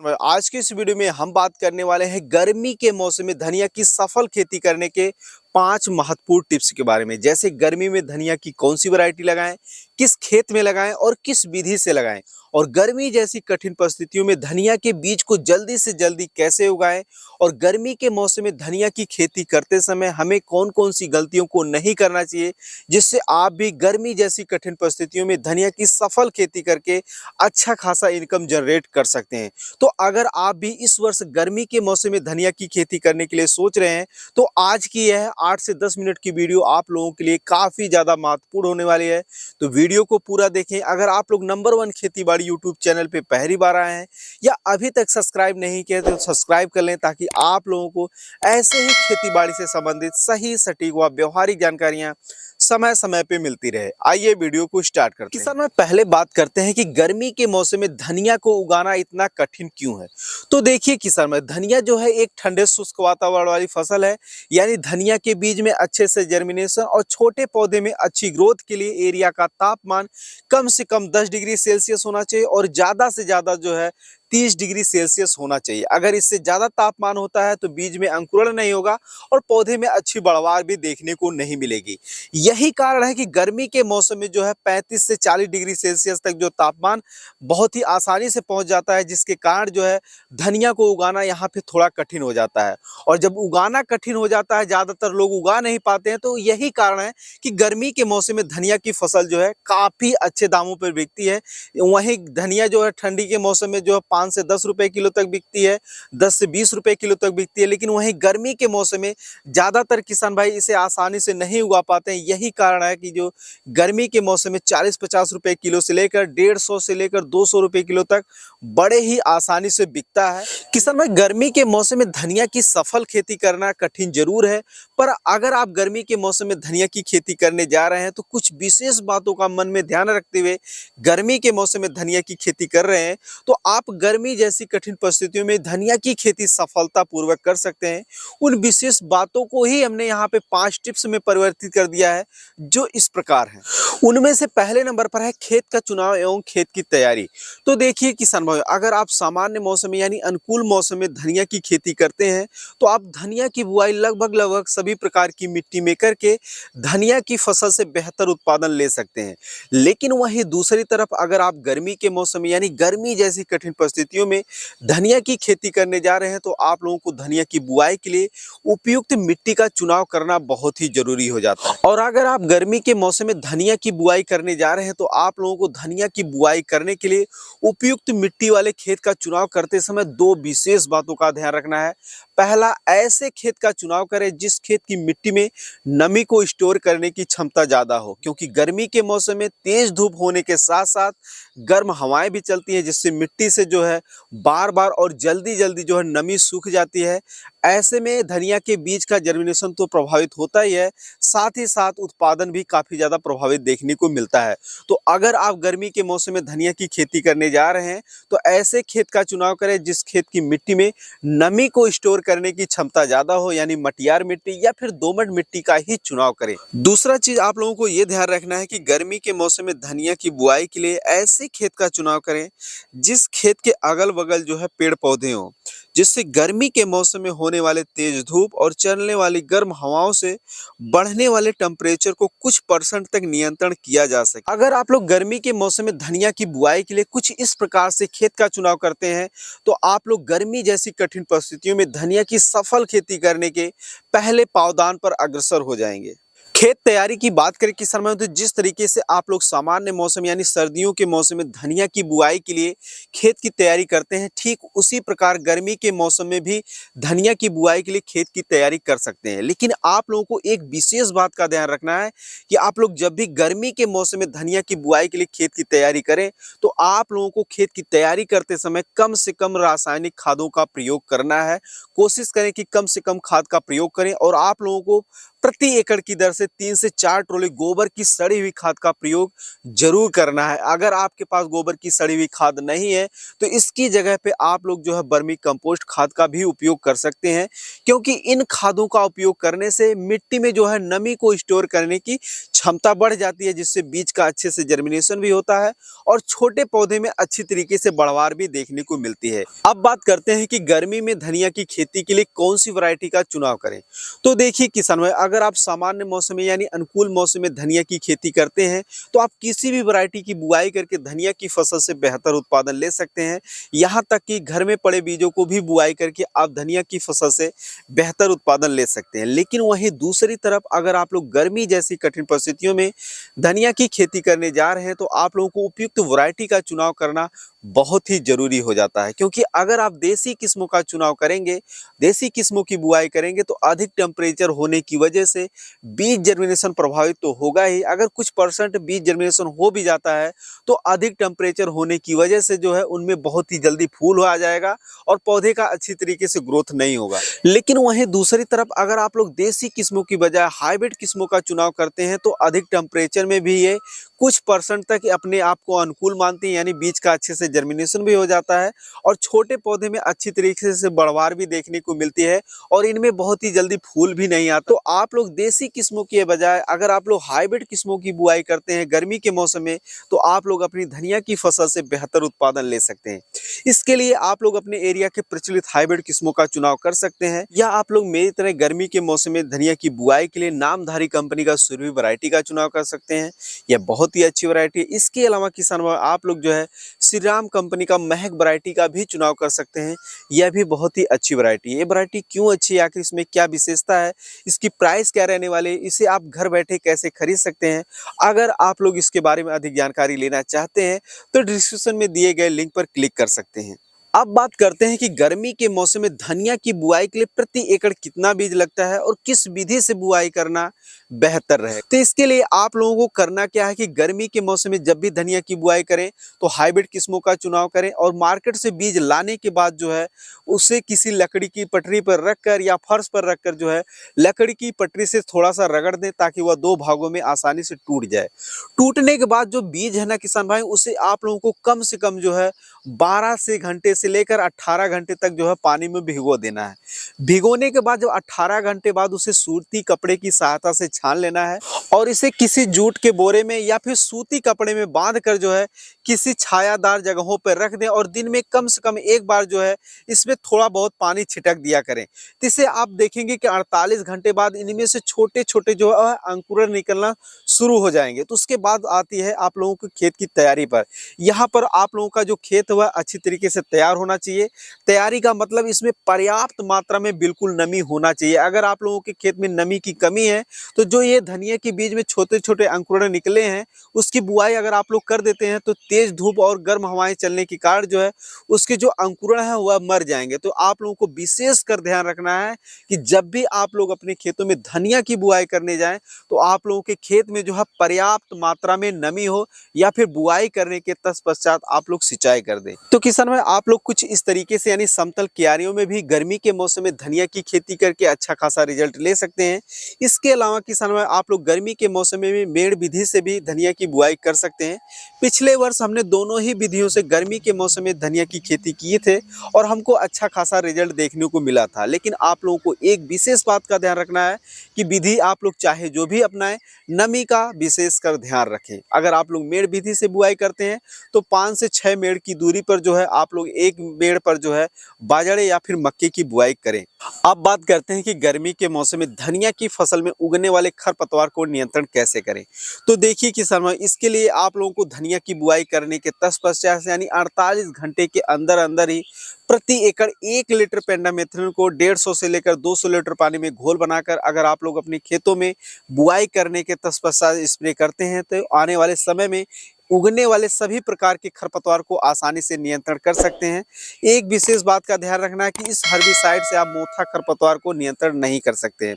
आज के इस वीडियो में हम बात करने वाले हैं गर्मी के मौसम में धनिया की सफल खेती करने के 5 महत्वपूर्ण टिप्स के बारे में। जैसे गर्मी में धनिया की कौन सी वैरायटी लगाएं, किस खेत में लगाएं और किस विधि से लगाएं, और गर्मी जैसी कठिन परिस्थितियों में धनिया के बीज को जल्दी से जल्दी कैसे उगाएं, और गर्मी के मौसम में धनिया की खेती करते समय हमें कौन कौन सी गलतियों को नहीं करना चाहिए, जिससे आप भी गर्मी जैसी कठिन परिस्थितियों में धनिया की सफल खेती करके अच्छा खासा इनकम जनरेट कर सकते हैं। तो अगर आप भी इस वर्ष गर्मी के मौसम में धनिया की खेती करने के लिए सोच रहे हैं, तो आज की यह 8 से 10 मिनट की वीडियो आप लोगों के लिए काफ़ी ज़्यादा महत्वपूर्ण होने वाली है। तो वीडियो को पूरा देखें। अगर आप लोग नंबर 1 खेती बाड़ी यूट्यूब चैनल पे पहली बार आए हैं या अभी तक सब्सक्राइब नहीं किया तो सब्सक्राइब कर लें, ताकि आप लोगों को ऐसे ही खेती बाड़ी से संबंधित सही सटीक व व्यवहारिक जानकारियाँ समय समय पे मिलती रहे। आइए वीडियो को स्टार्ट करते हैं। किसान में पहले बात करते हैं कि गर्मी के मौसम में धनिया को उगाना इतना कठिन क्यों है। तो देखिए किसान में धनिया जो है एक ठंडे शुष्क वातावरण वाली फसल है, यानी धनिया के बीज में अच्छे से जर्मिनेशन और छोटे पौधे में अच्छी ग्रोथ के लिए एरिया का तापमान कम से कम 10 डिग्री सेल्सियस होना चाहिए और ज़्यादा से ज़्यादा जो है 30 डिग्री सेल्सियस होना चाहिए। अगर इससे ज़्यादा तापमान होता है तो बीज में अंकुरण नहीं होगा और पौधे में अच्छी बढ़वार भी देखने को नहीं मिलेगी। यही कारण है कि गर्मी के मौसम में जो है 35 से 40 डिग्री सेल्सियस तक जो तापमान बहुत ही आसानी से पहुंच जाता है, जिसके कारण जो है धनिया को उगाना यहाँ पे थोड़ा कठिन हो जाता है। और जब उगाना कठिन हो जाता है, ज़्यादातर लोग उगा नहीं पाते हैं, तो यही कारण है कि गर्मी के मौसम में धनिया की फसल जो है काफ़ी अच्छे दामों पर बिकती है। वहीं धनिया जो है ठंडी के मौसम में जो है 5 से 10 रुपए किलो तक बिकती है, 10 से 20 रुपए किलो तक बिकती है। लेकिन वहीं गर्मी के मौसम में ज़्यादातर किसान भाई इसे आसानी से नहीं उगा पाते हैं। यही कारण है कि जो गर्मी के मौसम में 40-50 रुपए किलो से लेकर 150 से लेकर 200 रुपए किलो तक बड़े ही आसानी से बिकता है। किसान भाई गर्मी के मौसम में धनिया की सफल खेती करना कठिन जरूर है, पर अगर आप गर्मी के मौसम में धनिया की खेती करने जा रहे हैं तो कुछ विशेष बातों का मन में ध्यान रखते हुए गर्मी के मौसम में धनिया की खेती कर रहे हैं, तो आप गर्मी जैसी कठिन परिस्थितियों में धनिया की खेती सफलतापूर्वक कर सकते हैं। उन विशेष बातों को ही हमने यहाँ पे 5 टिप्स में परिवर्तित कर दिया है, जो इस प्रकार हैं। उनमें से पहले नंबर पर है खेत का चुनाव एवं खेत की तैयारी। तो देखिए किसान भाई, अगर आप सामान्य मौसम में यानी अनुकूल मौसम में धनिया की खेती करते हैं, तो आप धनिया की बुआई लगभग सभी प्रकार की मिट्टी में करके धनिया की फसल से बेहतर उत्पादन ले सकते हैं। लेकिन वहीं दूसरी तरफ अगर आप गर्मी के मौसम यानी गर्मी जैसी कठिन परिस्थितियों में धनिया की खेती करने जा रहे हैं, तो आप लोगों को धनिया की बुआई के लिए उपयुक्त मिट्टी का चुनाव करना बहुत ही जरूरी हो जाता है। और अगर आप गर्मी के मौसम में धनिया की बुआई करने जा रहे हैं, तो आप लोगों को धनिया की बुआई करने के लिए उपयुक्त मिट्टी वाले खेत का चुनाव करते समय 2 विशेष बातों का ध्यान रखना है। पहला, ऐसे खेत का चुनाव करें जिस खेत की मिट्टी में नमी को स्टोर करने की क्षमता ज़्यादा हो, क्योंकि गर्मी के मौसम में तेज धूप होने के साथ साथ गर्म हवाएं भी चलती हैं, जिससे मिट्टी से जो है बार बार और जल्दी जल्दी जो है नमी सूख जाती है। ऐसे में धनिया के बीज का जर्मिनेशन तो प्रभावित होता ही है, साथ ही साथ उत्पादन भी काफ़ी ज़्यादा प्रभावित देखने को मिलता है। तो अगर आप गर्मी के मौसम में धनिया की खेती करने जा रहे हैं, तो ऐसे खेत का चुनाव करें जिस खेत की मिट्टी में नमी को स्टोर करने की क्षमता ज़्यादा हो, यानी मटियार मिट्टी या फिर दोमट मिट्टी का ही चुनाव करें। दूसरा चीज़ आप लोगों को ये ध्यान रखना है कि गर्मी के मौसम में धनिया की बुआई के लिए ऐसे खेत का चुनाव करें जिस खेत के अगल बगल जो है पेड़ पौधे हों, जिससे गर्मी के मौसम में होने वाले तेज धूप और चलने वाली गर्म हवाओं से बढ़ने वाले टेम्परेचर को कुछ % तक नियंत्रण किया जा सके। अगर आप लोग गर्मी के मौसम में धनिया की बुआई के लिए कुछ इस प्रकार से खेत का चुनाव करते हैं, तो आप लोग गर्मी जैसी कठिन परिस्थितियों में धनिया की सफल खेती करने के पहले पावदान पर अग्रसर हो जाएंगे। खेत तैयारी की बात करें किसान भाइयों, तो जिस तरीके से आप लोग सामान्य मौसम यानी सर्दियों के मौसम में धनिया की बुआई के लिए खेत की तैयारी करते हैं, ठीक उसी प्रकार गर्मी के मौसम में भी धनिया की बुआई के लिए खेत की तैयारी कर सकते हैं। लेकिन आप लोगों को एक विशेष बात का ध्यान रखना है कि आप लोग जब भी गर्मी के मौसम में धनिया की बुआई के लिए खेत की तैयारी करें, तो आप लोगों को खेत की तैयारी करते समय कम से कम रासायनिक खादों का प्रयोग करना है। कोशिश करें कि कम से कम खाद का प्रयोग करें, और आप लोगों को प्रति एकड़ की दर से 3 से 4 ट्रॉली गोबर की सड़ी हुई खाद का प्रयोग जरूर करना है। अगर आपके पास गोबर की सड़ी हुई खाद नहीं है तो इसकी जगह पे आप लोग जो है वर्मी कंपोस्ट खाद का भी उपयोग कर सकते हैं, क्योंकि इन खादों का उपयोग करने से मिट्टी में जो है नमी को स्टोर करने की क्षमता बढ़ जाती है, जिससे बीज का अच्छे से जर्मिनेशन भी होता है और छोटे पौधे में अच्छी तरीके से बढ़वार भी देखने को मिलती है। अब बात करते हैं कि गर्मी में धनिया की खेती के लिए कौन सी वैरायटी का चुनाव करें। तो देखिए किसान भाई, अगर आप सामान्य मौसम में यानी अनुकूल मौसम में धनिया की खेती करते हैं तो आप किसी भी वैरायटी की बुआई करके धनिया की फसल से बेहतर उत्पादन ले सकते हैं। यहाँ तक कि घर में पड़े बीजों को भी बुआई करके आप धनिया की फसल से बेहतर उत्पादन ले सकते हैं। लेकिन वहीं दूसरी तरफ अगर आप लोग गर्मी जैसी कठिन परिस्थितियों में धनिया की खेती करने जा रहे हैं तो आप लोगों को उपयुक्त वैरायटी का चुनाव करना बहुत ही जरूरी हो जाता है, क्योंकि अगर आप देसी किस्मों का चुनाव करेंगे, देसी किस्मों की बुआई करेंगे तो अधिक टेम्परेचर होने की वजह से बीज जर्मिनेशन प्रभावित तो होगा ही। अगर कुछ परसेंट बीज जर्मिनेशन हो भी जाता है तो अधिक टेम्परेचर होने की वजह से जो है उनमें बहुत ही जल्दी फूल आ जाएगा और पौधे का अच्छी तरीके से ग्रोथ नहीं होगा। लेकिन वहीं दूसरी तरफ अगर आप लोग देसी किस्मों की बजाय हाइब्रिड किस्मों का चुनाव करते हैं तो अधिक टेम्परेचर में भी ये कुछ परसेंट तक अपने आप को अनुकूल मानती है, यानी बीज का अच्छे से जर्मिनेशन भी हो जाता है और छोटे पौधे में अच्छी तरीके से बढ़वार भी देखने को मिलती है और इनमें बहुत ही जल्दी फूल भी नहीं आता। तो आप लोग देसी किस्मों के बजाय अगर आप लोग हाइब्रिड किस्मों की बुआई करते हैं गर्मी के मौसम में तो आप लोग अपनी धनिया की फसल से बेहतर उत्पादन ले सकते हैं। इसके लिए आप लोग अपने एरिया के प्रचलित हाइब्रिड किस्मों का चुनाव कर सकते हैं, या आप लोग मेरी तरह गर्मी के मौसम में धनिया की बुआई के लिए नामधारी कंपनी का सुरभि वैरायटी का चुनाव कर सकते हैं। यह बहुत ही अच्छी वैरायटी है। इसके अलावा किसान आप लोग जो है श्री राम कंपनी का महक वैरायटी का भी चुनाव कर सकते हैं। यह भी बहुत ही अच्छी वैरायटी है। ये वैरायटी क्यों अच्छी है, आखिर इसमें क्या विशेषता है, इसकी प्राइस क्या रहने वाली है, इसे आप घर बैठे कैसे खरीद सकते हैं, अगर आप लोग इसके बारे में अधिक जानकारी लेना चाहते हैं तो डिस्क्रिप्शन में दिए गए लिंक पर क्लिक कर सकते हैं। अब बात करते हैं कि गर्मी के मौसम में धनिया की बुआई के लिए प्रति एकड़ कितना बीज लगता है और किस विधि से बुआई करना बेहतर रहे। तो इसके लिए आप लोगों को करना क्या है कि गर्मी के मौसम में जब भी धनिया की बुआई करें तो हाइब्रिड किस्मों का चुनाव करें और मार्केट से बीज लाने के बाद जो है उसे किसी लकड़ी की पटरी पर रखकर या फर्श पर रखकर जो है लकड़ी की पटरी से थोड़ा सा रगड़ दें ताकि वह दो भागों में आसानी से टूट जाए। टूटने के बाद जो बीज है ना किसान भाई, उसे आप लोगों को कम से कम जो है 12 से घंटे से लेकर 18 घंटे तक जो है पानी में भिगो देना है। भिगोने के बाद जो 18 घंटे बाद उसे सूती कपड़े की सहायता से छान लेना है और इसे किसी जूट के बोरे में या फिर सूती कपड़े में बांध कर जो है किसी छायादार जगहों पर रख दें और दिन में कम से कम एक बार जो है इसमें थोड़ा बहुत पानी छिटक दिया करें। इससे आप देखेंगे कि 48 घंटे बाद इनमें से छोटे छोटे जो है अंकुरण निकलना शुरू हो जाएंगे। तो उसके बाद आती है आप लोगों के खेत की तैयारी पर। यहाँ पर आप लोगों का जो खेत वह अच्छी तरीके से तैयार होना चाहिए। तैयारी का मतलब इसमें पर्याप्त मात्रा में बिल्कुल नमी होना चाहिए। अगर आप लोगों के खेत में नमी की कमी है तो जो ये धनिया के बीज में छोटे छोटे अंकुरण निकले हैं उसकी बुआई अगर आप लोग कर देते हैं तो तेज धूप और गर्म हवाएं चलने के कारण जो है उसके जो अंकुरण है वह मर जाएंगे। तो आप लोगों को विशेष कर ध्यान रखना है कि जब भी आप लोग अपने खेतों में धनिया की बुआई करने जाएं तो आप लोगों के खेत में जो है पर्याप्त मात्रा में नमी हो या फिर बुआई करने के तत्पश्चात आप लोग सिंचाई कर दें। तो किसान भाई आप लोग कुछ इस तरीके से यानी समतल क्यारियों में भी गर्मी के मौसम में धनिया की खेती करके अच्छा खासा रिजल्ट ले सकते हैं। इसके अलावा किसान भाई आप लोग गर्मी के मौसम में भी मेड़ विधि से भी धनिया की बुआई कर सकते हैं। पिछले वर्ष हमने दोनों ही विधियों से गर्मी के मौसम में धनिया की खेती किए थे और हमको अच्छा खासा रिजल्ट देखने को मिला था। लेकिन आप लोगों को एक विशेष बात का ध्यान रखना है कि विधि आप लोग चाहे जो भी अपनाएं, नमी का विशेष कर ध्यान रखें। अगर आप लोग मेड़ विधि से बुआई करते हैं तो 5 से 6 मेड़ की दूरी पर जो है आप लोग एक मेड़ पर जो है बाजरे या फिर मक्के की बुआई करें। अब बात करते हैं कि गर्मी के मौसम में धनिया की फसल में उगने वाले खरपतवार को नियंत्रण कैसे करें। तो देखिए किसान भाई, इसके लिए आप लोगों को धनिया की बुआई करने के तत्पश्चात यानी 48 घंटे के अंदर अंदर ही प्रति एकड़ 1 लीटर पेंडामेथ्रिन को 150 से लेकर 200 लीटर पानी में घोल बनाकर अगर आप लोग अपने खेतों में बुआई करने के तत्पश्चात स्प्रे करते हैं तो आने वाले समय में उगने वाले सभी प्रकार के खरपतवार को आसानी से नियंत्रण कर सकते हैं। एक विशेष बात का ध्यान रखना है कि इस हर्बिसाइड से आप मोथा खरपतवार को नियंत्रण नहीं कर सकते हैं।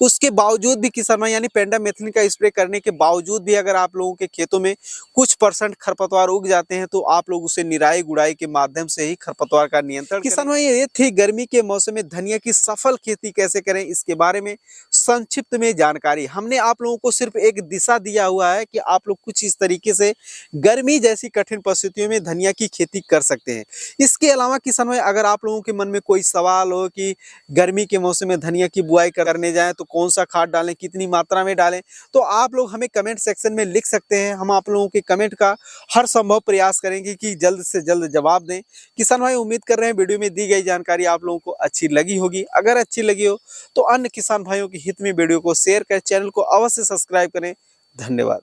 उसके बावजूद भी किसान भाई यानी पेंडामेथिलिन का स्प्रे करने के बावजूद भी अगर आप लोगों के खेतों में कुछ परसेंट खरपतवार उग जाते हैं तो आप लोग उसे निराई गुड़ाई के माध्यम से ही खरपतवार का नियंत्रण किसान भाई ये थी गर्मी के मौसम में धनिया की सफल खेती कैसे करें इसके बारे में संक्षिप्त में जानकारी। हमने आप लोगों को सिर्फ एक दिशा दिया हुआ है कि आप लोग कुछ इस तरीके से गर्मी जैसी कठिन परिस्थितियों में धनिया की खेती कर सकते हैं। इसके अलावा किसान भाई अगर आप लोगों के मन में कोई सवाल हो कि गर्मी के मौसम में धनिया की बुआई करने जाएं तो कौन सा खाद डालें, कितनी मात्रा में डालें, तो आप लोग हमें कमेंट सेक्शन में लिख सकते हैं। हम आप लोगों के कमेंट का हर संभव प्रयास करेंगे कि जल्द से जल्द जवाब दें। किसान भाई उम्मीद कर रहे हैं वीडियो में दी गई जानकारी आप लोगों को अच्छी लगी होगी। अगर अच्छी लगी हो तो अन्य किसान भाइयों के हित में वीडियो को शेयर कर चैनल को अवश्य सब्सक्राइब करें। धन्यवाद।